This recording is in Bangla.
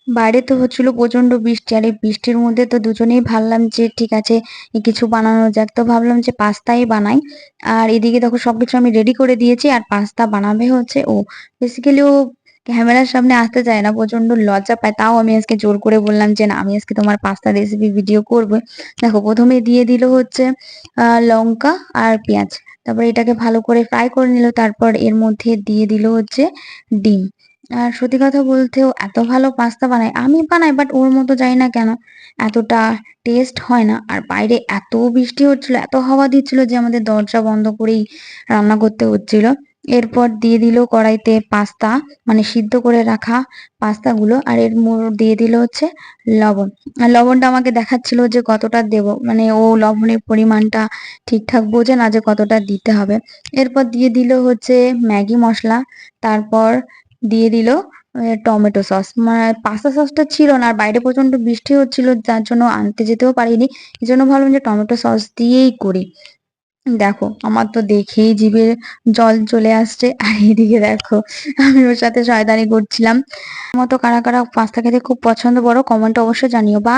বাইরে তো হচ্ছিল প্রচন্ড বৃষ্টি, আর এই বৃষ্টির মধ্যে তো দুজনেই ভাবলাম যে ঠিক আছে কিছু বানানো যাক, তো ভাবলাম যে পাস্তাই বানাই। আর এদিকে দেখো সবকিছু আমি রেডি করে দিয়েছি, আর পাস্তা বানাবে হচ্ছে ও। বেসিক্যালি ও ক্যামেরার সামনে আসতে চায় না, প্রচন্ড লজ্জা পায়, তাও আমি আজকে জোর করে বললাম যে না, আমি আজকে তোমার পাস্তা রেসিপি ভিডিও করবো। দেখো প্রথমে দিয়ে দিল হচ্ছে লঙ্কা আর পেঁয়াজ, তারপর এটাকে ভালো করে ফ্রাই করে নিল, তারপর এর মধ্যে দিয়ে দিল হচ্ছে ডিম। আর সত্যি কথা বলতে ও এত ভালো পাস্তা বানায়, আমি বানাই বাট ওর মতো জানি না কেন এতটা টেস্ট হয় না। আর বাইরে এত বৃষ্টি হচ্ছিল, এত হাওয়া দিচ্ছিল যে আমাদের দরজা বন্ধ করেই রান্না করতে হচ্ছিল। এরপর দিয়ে দিল কড়াইতে পাস্তা, মানে সিদ্ধ করে রাখা পাস্তাগুলো, আর এর দিয়ে দিল হচ্ছে লবণ। আর লবণটা আমাকে দেখাচ্ছিল যে কতটা দেব, মানে ও লবণের পরিমাণটা ঠিকঠাক বোঝে না যে কতটা দিতে হবে। এরপর দিয়ে দিল হচ্ছে ম্যাগি মশলা, তারপর দিয়ে দিল টমেটো সস। মানে পাস্তা সসটা ছিল না, আর বাইরে প্রচন্ড বৃষ্টি হচ্ছিল যার জন্য আনতে যেতেও পারিনি। এই জন্য ভাবলাম যে টমেটো সস দিয়েই করি। দেখো আমার তো দেখেই জিভে জল চলে আসছে, আর এদিকে দেখো আমি ওর সাথে শয়তানি করছিলাম। মতো কারা কারা পাস্তা খেতে খুব পছন্দ করো কমেন্ট অবশ্যই জানিও। বা